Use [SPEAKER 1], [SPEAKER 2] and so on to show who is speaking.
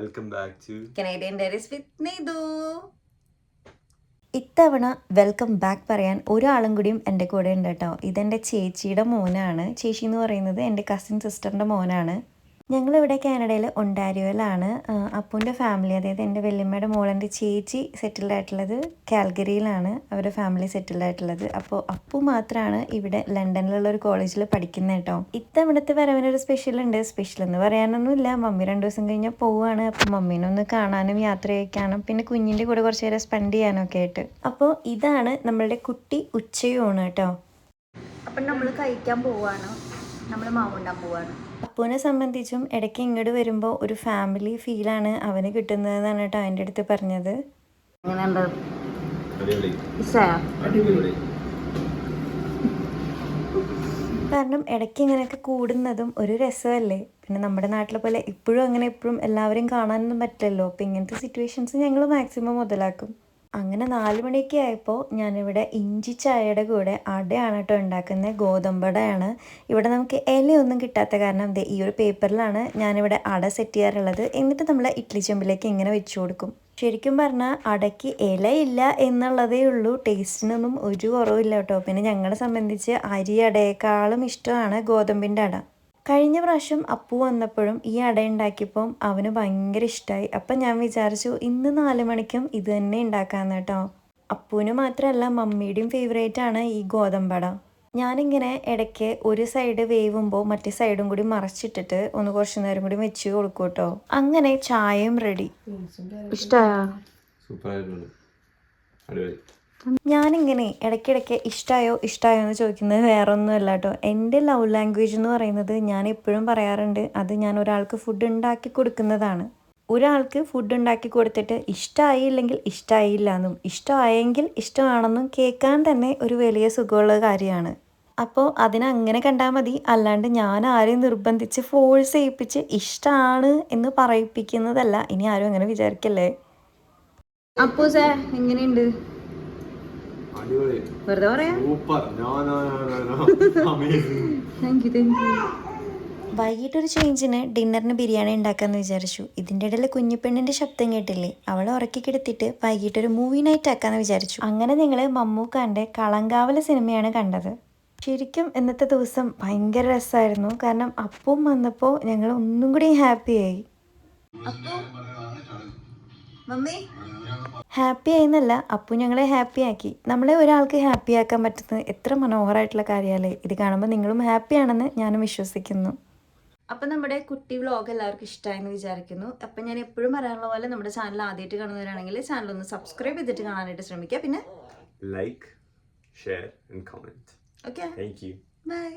[SPEAKER 1] Welcome back to
[SPEAKER 2] Canadian diaries with Neethu. ഇത്തവണ welcome back പറയാൻ ഒരാളും കൂടിയും എൻ്റെ കൂടെ ഉണ്ട് കേട്ടോ. ഇതെൻ്റെ ചേച്ചിയുടെ മോനാണ്. ചേച്ചി എന്ന് പറയുന്നത് എൻ്റെ കസിൻ സിസ്റ്ററിൻ്റെ മോനാണ്. ഞങ്ങളിവിടെ കാനഡയിൽ ഒണ്ടാരിയോയിലാണ്. അപ്പൂൻ്റെ ഫാമിലി, അതായത് എൻ്റെ വല്യമ്മയുടെ മോളെൻ്റെ ചേച്ചി സെറ്റിൽഡ് ആയിട്ടുള്ളത് കാൽഗറിയിലാണ്. അവരുടെ ഫാമിലി സെറ്റിൽഡ് ആയിട്ടുള്ളത്. അപ്പോൾ അപ്പു മാത്രമാണ് ഇവിടെ ലണ്ടനിലുള്ള ഒരു കോളേജിൽ പഠിക്കുന്നത് കേട്ടോ. ഇത്തവണത്തെ വരവിനൊരു സ്പെഷ്യൽ ഉണ്ട്. സ്പെഷ്യൽ എന്ന് പറയാനൊന്നുമില്ല, മമ്മി 2 ദിവസം കഴിഞ്ഞാൽ പോവുകയാണ്. അപ്പോൾ മമ്മീനൊന്ന് കാണാനും യാത്ര കഴിക്കാനും പിന്നെ കുഞ്ഞിൻ്റെ കൂടെ കുറച്ച് നേരം സ്പെൻഡ് ചെയ്യാനൊക്കെ ആയിട്ട്. അപ്പോൾ ഇതാണ് നമ്മളുടെ കുട്ടി ഉച്ചയൂണ് കേട്ടോ.
[SPEAKER 3] അപ്പം നമ്മൾ കഴിക്കാൻ പോവാണ്, നമ്മൾ മാവുണ്ടാൻ പോവാണ്.
[SPEAKER 2] അപ്പൂനെ സംബന്ധിച്ചും ഇടയ്ക്ക് ഇങ്ങോട്ട് വരുമ്പോൾ ഒരു ഫാമിലി ഫീലാണ് അവന് കിട്ടുന്നതെന്നാണ് കേട്ടോ എൻ്റെ അടുത്ത് പറഞ്ഞത്. കാരണം ഇടയ്ക്ക് ഇങ്ങനെയൊക്കെ കൂടുന്നതും ഒരു രസമല്ലേ. പിന്നെ നമ്മുടെ നാട്ടിലെ പോലെ ഇപ്പോഴും അങ്ങനെ എപ്പോഴും എല്ലാവരെയും കാണാനൊന്നും പറ്റില്ലല്ലോ. അപ്പോൾ ഇങ്ങനത്തെ സിറ്റുവേഷൻസ് ഞങ്ങൾ മാക്സിമം മുതലാക്കും. അങ്ങനെ 4 മണിയൊക്കെ ആയപ്പോൾ ഞാനിവിടെ ഇഞ്ചി ചായയുടെ കൂടെ അടയാണ് കേട്ടോ ഉണ്ടാക്കുന്നത്. ഗോതമ്പടയാണ്. ഇവിടെ നമുക്ക് ഇലയൊന്നും കിട്ടാത്ത കാരണം ഈ ഒരു പേപ്പറിലാണ് ഞാനിവിടെ അട സെറ്റ് ചെയ്യാറുള്ളത്. എന്നിട്ട് നമ്മൾ ഇഡ്ഡലി ചെമ്പിലേക്ക് ഇങ്ങനെ വെച്ച് കൊടുക്കും. ശരിക്കും പറഞ്ഞാൽ അടയ്ക്ക് ഇലയില്ല എന്നുള്ളതേ ഉള്ളൂ, ടേസ്റ്റിനൊന്നും ഒരു കുറവില്ല കേട്ടോ. പിന്നെ ഞങ്ങളെ സംബന്ധിച്ച് അരി അടയേക്കാളും ഇഷ്ടമാണ് ഗോതമ്പിൻ്റെ അട. കഴിഞ്ഞ പ്രാവശ്യം അപ്പു വന്നപ്പോഴും ഈ അട ഉണ്ടാക്കിയപ്പം അവന് ഭയങ്കര ഇഷ്ടമായി. അപ്പം ഞാൻ വിചാരിച്ചു ഇന്ന് 4 മണിക്കും ഇത് തന്നെ ഉണ്ടാക്കാമെന്ന് കേട്ടോ. അപ്പുവിന് മാത്രമല്ല മമ്മിയുടെയും ഫേവറേറ്റ് ആണ് ഈ ഗോതമ്പട. ഞാനിങ്ങനെ ഇടയ്ക്ക് ഒരു സൈഡ് വേവുമ്പോൾ മറ്റേ സൈഡും കൂടി മറച്ചിട്ടിട്ട് ഒന്ന് കുറച്ച് നേരം കൂടി വെച്ച് കൊടുക്കും കേട്ടോ. അങ്ങനെ ചായയും റെഡി.
[SPEAKER 3] ഇഷ്ടമായോ?
[SPEAKER 2] ഞാനിങ്ങനെ ഇടയ്ക്കിടയ്ക്ക് ഇഷ്ടമായോ എന്ന് ചോദിക്കുന്നത് വേറെ ഒന്നുമല്ല കേട്ടോ. എൻ്റെ ലവ് ലാംഗ്വേജ് എന്ന് പറയുന്നത് ഞാൻ എപ്പോഴും പറയാറുണ്ട്, അത് ഞാൻ ഒരാൾക്ക് ഫുഡ് ഉണ്ടാക്കി കൊടുക്കുന്നതാണ്. ഒരാൾക്ക് ഫുഡ് ഉണ്ടാക്കി കൊടുത്തിട്ട് ഇഷ്ടമായില്ലെങ്കിൽ ഇഷ്ടമായില്ല എന്നും ഇഷ്ടമായെങ്കിൽ ഇഷ്ടമാണെന്നും കേൾക്കാൻ തന്നെ ഒരു വലിയ സുഖമുള്ള കാര്യമാണ്. അപ്പോൾ അതിനങ്ങനെ കണ്ടാൽ മതി. അല്ലാണ്ട് ഞാൻ ആരെയും നിർബന്ധിച്ച് ഫോഴ്സ് ചെയ്യിപ്പിച്ച് ഇഷ്ടമാണ് എന്ന് പറയിപ്പിക്കുന്നതല്ല. ഇനി ആരും അങ്ങനെ വിചാരിക്കല്ലേ.
[SPEAKER 3] അപ്പോ എങ്ങനെയുണ്ട്? വെറുതെ പറയാം.
[SPEAKER 2] വൈകിട്ടൊരു ചേഞ്ചിന് ഡിന്നറിന് ബിരിയാണി ഉണ്ടാക്കാമെന്ന് വിചാരിച്ചു. ഇതിൻ്റെ ഇടയിൽ കുഞ്ഞിപ്പെണ്ണിൻ്റെ ശബ്ദം കേട്ടില്ലേ, അവളെ ഉറക്കി കിടത്തിയിട്ട് വൈകിട്ടൊരു മൂവി നൈറ്റ് ആക്കാമെന്ന് വിചാരിച്ചു. അങ്ങനെ ഞങ്ങൾ മമ്മൂക്കാൻ്റെ കളങ്കാവല സിനിമയാണ് കണ്ടത്. ശരിക്കും ഇന്നത്തെ ദിവസം ഭയങ്കര രസമായിരുന്നു. കാരണം അപ്പം വന്നപ്പോൾ ഞങ്ങൾ ഒന്നും കൂടി ഹാപ്പിയായി. ഹാപ്പി ആയെന്നല്ല, അപ്പു ഞങ്ങളെ ഹാപ്പി ആക്കി. നമ്മളെ ഒരാൾക്ക് ഹാപ്പി ആക്കാൻ പറ്റുന്നത് എത്ര മനോഹരമായിട്ടുള്ള കാര്യമല്ലേ. ഇത് കാണുമ്പോൾ നിങ്ങളും ഹാപ്പിയാണെന്ന് ഞാനും വിശ്വസിക്കുന്നു. അപ്പം നമ്മുടെ കുട്ടി വ്ളോഗ് എല്ലാവർക്കും ഇഷ്ടമായെന്ന് വിചാരിക്കുന്നു. അപ്പം ഞാൻ എപ്പോഴും പറയാനുള്ള പോലെ നമ്മുടെ ചാനൽ ആദ്യമായിട്ട് കാണുന്നവരാണെങ്കിൽ ചാനൽ ഒന്ന് സബ്സ്ക്രൈബ് ചെയ്തിട്ട് കാണാനായിട്ട് ശ്രമിക്കുക. പിന്നെ
[SPEAKER 1] like, share and comment.
[SPEAKER 2] Okay,
[SPEAKER 1] thank you,
[SPEAKER 2] by.